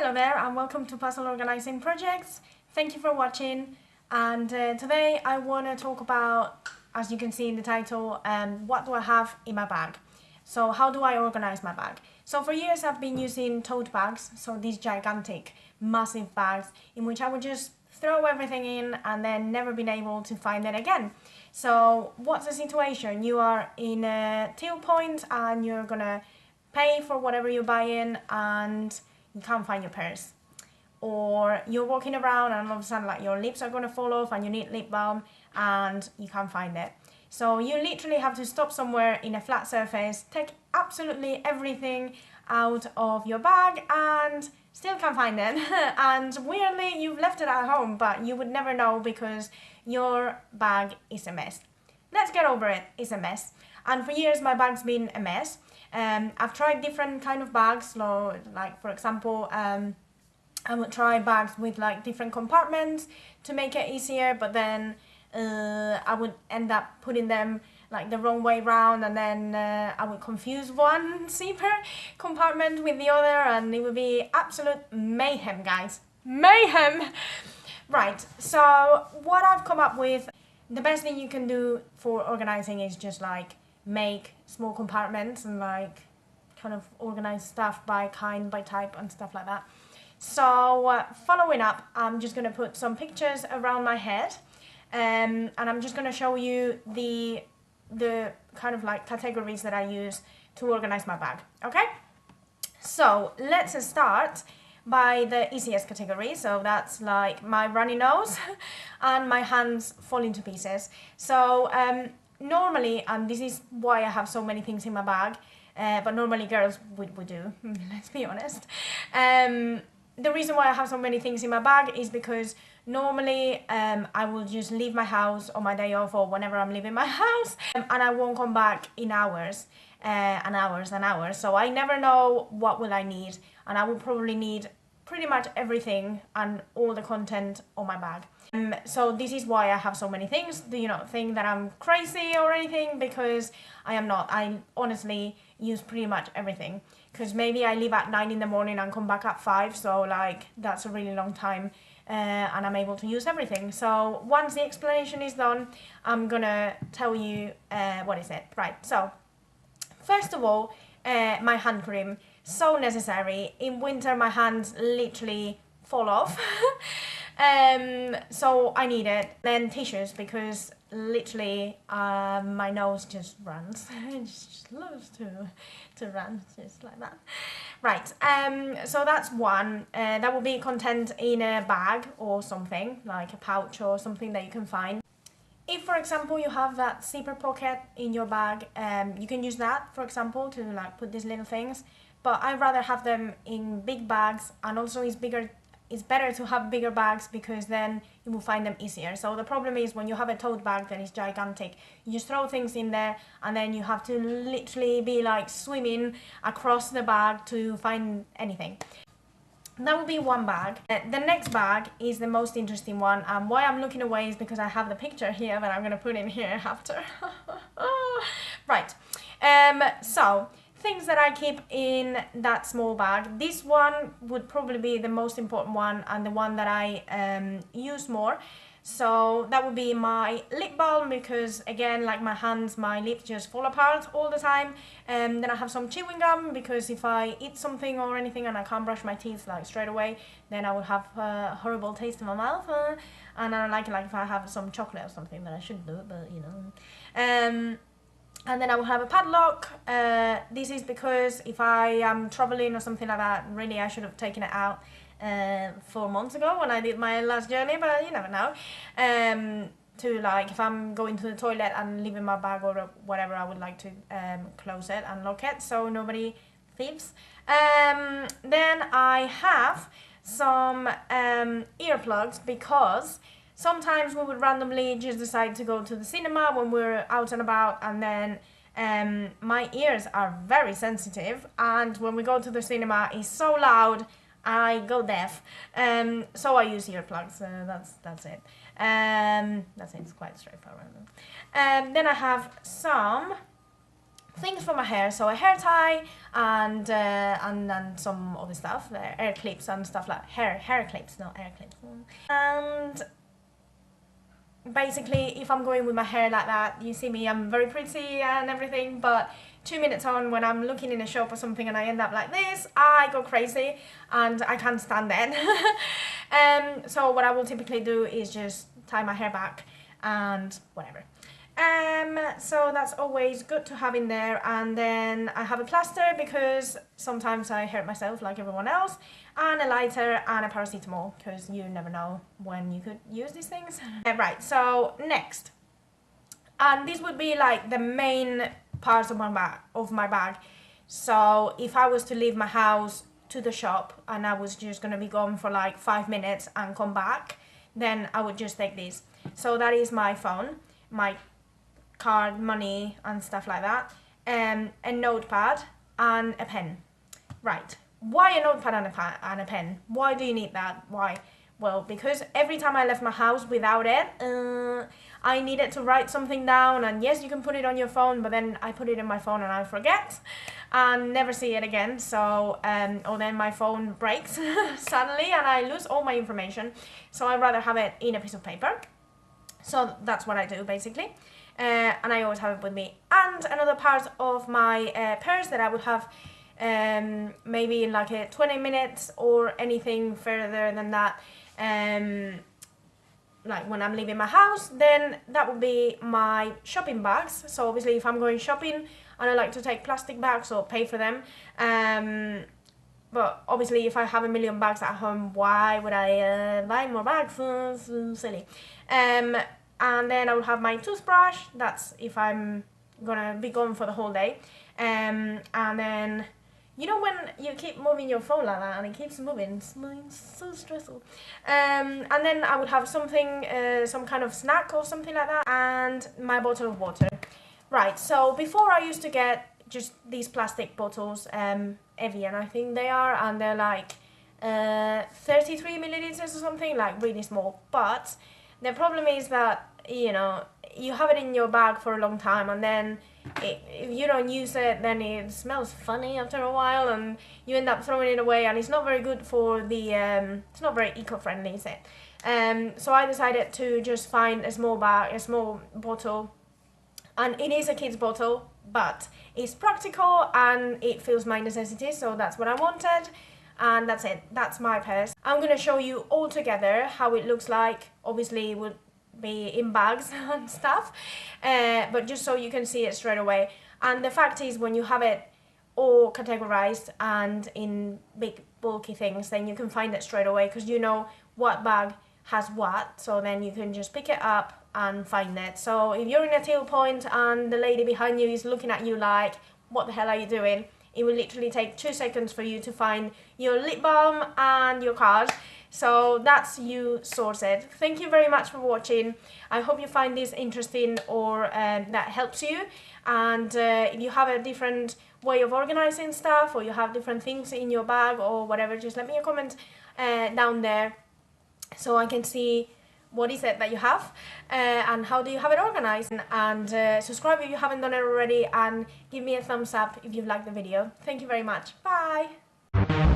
Hello there and welcome to Puzzle Organizing Projects. Thank you for watching, and today I want to talk about, as you can see in the title, what do I have in my bag. So how do I organize my bag? So for years I've been using tote bags, so these gigantic massive bags in which I would just throw everything in and then never been able to find it again. So what's the situation? You are in a till point and you're gonna pay for whatever you're buying and you can't find your purse, or you're walking around and all of a sudden like your lips are going to fall off and you need lip balm and you can't find it. So you literally have to stop somewhere in a flat surface, take absolutely everything out of your bag and still can't find it. And weirdly you've left it at home, but you would never know because your bag is a mess. Let's get over it, it's a mess. And for years my bag's been a mess. I've tried different kind of bags, like for example, I would try bags with like different compartments to make it easier, but then I would end up putting them like the wrong way round, and then I would confuse one zipper compartment with the other and it would be absolute mayhem, guys. Mayhem! Right, so what I've come up with, the best thing you can do for organizing is just like make small compartments and like kind of organize stuff by kind, by type and stuff like that. So following up, I'm just going to put some pictures around my head, and I'm just going to show you the kind of like categories that I use to organize my bag. Okay, so let's start by the easiest category. So that's like my runny nose and my hands falling to pieces. So normally, and this is why I have so many things in my bag, but normally girls would do, let's be honest. The reason why I have so many things in my bag is because normally I will just leave my house on my day off or whenever I'm leaving my house, and I won't come back in hours and hours and hours. So I never know what will I need, and I will probably need pretty much everything and all the content on my bag. So this is why I have so many things. Do you not think that I'm crazy or anything? Because I am not. I honestly use pretty much everything, because maybe I leave at 9 in the morning and come back at 5, so like that's a really long time, and I'm able to use everything. So once the explanation is done, I'm gonna tell you what is it. Right, so first of all, my hand cream, so necessary. In winter my hands literally fall off. So I need it. Then tissues, because literally my nose just runs. It just loves to run just like that. Right, so that's one. That will be content in a bag or something, like a pouch or something that you can find. If, for example, you have that zipper pocket in your bag, you can use that, for example, to like put these little things. But I'd rather have them in big bags, and also it's better to have bigger bags because then you will find them easier. So the problem is when you have a tote bag that is gigantic, you just throw things in there and then you have to literally be like swimming across the bag to find anything. That will be one bag. The next bag is the most interesting one, and why I'm looking away is because I have the picture here that I'm going to put in here after. Right, so things that I keep in that small bag. This one would probably be the most important one and the one that I use more. So that would be my lip balm, because again, like my hands, my lips just fall apart all the time. Then I have some chewing gum, because if I eat something or anything and I can't brush my teeth like straight away, then I will have a horrible taste in my mouth. And I like it like if I have some chocolate or something, that I shouldn't do, but you know. And then I will have a padlock. This is because if I am traveling or something like that, really I should have taken it out 4 months ago when I did my last journey, but you never know. To like, if I'm going to the toilet and leaving my bag or whatever, I would like to close it and lock it so nobody thieves. Then I have some earplugs, because sometimes we would randomly just decide to go to the cinema when we're out and about, and then my ears are very sensitive, and when we go to the cinema it's so loud I go deaf. So I use earplugs. That's it. That's it. It's quite straightforward. Then I have some things for my hair, so a hair tie and some other stuff, hair clips and stuff like hair clips, not air clips. And basically, if I'm going with my hair like that, you see me, I'm very pretty and everything, but 2 minutes on, when I'm looking in a shop or something and I end up like this, I go crazy and I can't stand that. So what I will typically do is just tie my hair back and whatever. So that's always good to have in there. And then I have a plaster because sometimes I hurt myself like everyone else, and a lighter and a paracetamol because you never know when you could use these things. Right, so next, and this would be like the main parts of my bag. So if I was to leave my house to the shop and I was just gonna be gone for like 5 minutes and come back, then I would just take this. So that is my phone, my card, money and stuff like that, a notepad and a pen. Right, why a notepad and a pen? Why do you need that? Why? Well, because every time I left my house without it, I needed to write something down, and yes, you can put it on your phone, but then I put it in my phone and I forget and never see it again. So or then my phone breaks suddenly and I lose all my information, so I'd rather have it in a piece of paper. So that's what I do basically, and I always have it with me. And another part of my purse that I would have maybe in like a 20 minutes or anything further than that, like when I'm leaving my house, then that would be my shopping bags. So obviously if I'm going shopping and I like to take plastic bags or pay for them, but obviously if I have a million bags at home, why would I buy more bags? Silly. And then I would have my toothbrush, that's if I'm gonna be gone for the whole day. And then, you know when you keep moving your phone like that and it keeps moving, it's so stressful. And then I would have something, some kind of snack or something like that, and my bottle of water. Right, so before I used to get just these plastic bottles, Evian I think they are, and they're like 33 milliliters or something, like really small. But the problem is that, you know, you have it in your bag for a long time, and then if you don't use it, then it smells funny after a while and you end up throwing it away, and it's not very good for the it's not very eco-friendly, is it? So I decided to just find a small bag, a small bottle, and it is a kid's bottle, but it's practical and it fills my necessities, so that's what I wanted. And that's it, that's my purse. I'm gonna show you all together how it looks like. Obviously it would be in bags and stuff, but just so you can see it straight away. And the fact is, when you have it all categorized and in big bulky things, then you can find it straight away because you know what bag has what, so then you can just pick it up and find it. So if you're in a till point and the lady behind you is looking at you like, what the hell are you doing? It will literally take 2 seconds for you to find your lip balm and your card. So that's you sorted. Thank you very much for watching. I hope you find this interesting or that helps you. And if you have a different way of organizing stuff, or you have different things in your bag or whatever, just let me a comment down there so I can see what is it that you have and how do you have it organized. And subscribe if you haven't done it already, and give me a thumbs up if you've liked the video. Thank you very much. Bye.